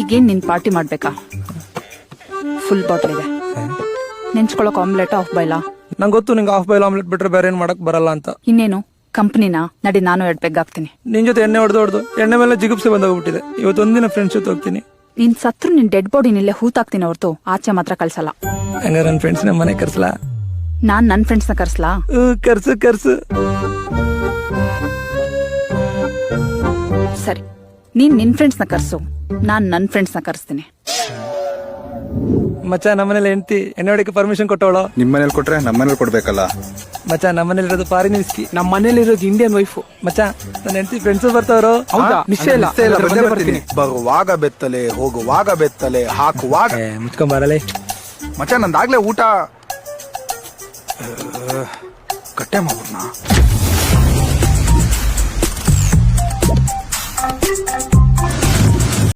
ಈಗೇನ್ ನಿನ್ ಪಾರ್ಟಿ ಮಾಡ್ಬೇಕಾ? ಫುಲ್ ಬಾಟ್ಲ್ ಇದೆ. ನೆಂಚ್ಕೊಳಕ್ ಆಮ್ಲೆಟ್ ಆಫ್ ಬೈಲಾ? ನಂಗೆ ಗೊತ್ತು ನಿಂಗೆ ಹಾಫ್ ಬಾಯ್ಲ್ ಆಮ್ಲೆಟ್ ಬಿಟ್ರೆ ಬೇರೆ ಏನ್ ಮಾಡಕ್ ಬರಲ್ಲ ಅಂತ. ಇನ್ನೇನು ಕಂಪ್ನಿನಾ? ನಡಿ, ನಾನು 2 ಪೆಗ್ ಹಾಕ್ತೀನಿ. ನಿನ್ ಜೊತೆ ಎಣ್ಣೆ ಹೊಡೆದು ಎಣ್ಣೆ ಮೇಲೆ ಜಿಗುಪ್ಸೆ ಬಂದೋಗ್ಬಿಟ್ಟಿದೆ. ಇವತ್ತೊಂದಿನ ಫ್ರೆಂಡ್ಸ್ ಜೊತೆ ಹೋಗ್ತೀನಿ. ನಿನ್ ಸತ್ರು ನಿನ್ ಡೆಡ್ ಬಾಡಿನಿಲ್ಲೇ ಹೂತಾಕ್ತೀನಿ ಹೊರ್ತು ಆಚೆ ಮಾತ್ರ ಕಳ್ಸಲ್ಲ. ಹಂಗಾರ ನನ್ನ ಫ್ರೆಂಡ್ಸ್ ನಮ್ಮ ಮನೆ ಕರ್ಸ್ಲಾ? ನಾನ್ ನನ್ ಫ್ರೆಂಡ್ಸ್ ನ ಕರ್ಸ್ಲಾ? ಕರ್ಸು. ಸರಿ, ನೀನ್ ನಿನ್ ಫ್ರೆಂಡ್ಸ್ ನ ಕರ್ಸು, ನಾನ್ ನನ್ ಫ್ರೆಂಡ್ಸ್ ನ ಕರ್ಸ್ತೀನಿ. ಮಚ್ಚ ನಮ್ಮನೇಲಿ ಹೆಂಡತಿ ಎಣ್ಣೆ ಹೊಡಿಕೆ ಪರ್ಮಿಷನ್ ಕೊಟ್ಟವಳು. ನಿಮ್ ಮನೇಲಿ ಕೊಟ್ರೆ ನಮ್ಮ ಮನೇಲಿ ಕೊಡ್ಬೇಕಲ್ಲ. ಮಚ್ಚ ನಮ್ಮನೇಲಿ ಇರೋದು ಫಾರಿನ್ ವಿಸ್ಕಿ. ನಮ್ಮ ಮನೇಲಿ ಇರೋದು ಇಂಡಿಯನ್ ವೈಫು. ಮಚ್ಚ ನನ್ನ ಹೆಂಡತಿ ಫ್ರೆಂಡ್ಸ್ ಬರ್ತಾವ್ರು. ಹೌದಾ? ನಿಶ್ಚಯ ಇಲ್ಲ. ಬಂದೇ ಬರ್ತೀನಿ. ಬರುವಾಗ ಬೆತ್ತಲೆ, ಹೋಗುವಾಗ ಬೆತ್ತಲೆ, ಹಾಕುವಾಗ ಮುಚ್ಕೊಂಡ್ ಬರಲೇ. ಮಚ್ಚ ನಂದಾಗ್ಲೇ ಊಟ ಕಟ್ಟೆ ಮಾಡ್ಬಿಡ್ನಾ?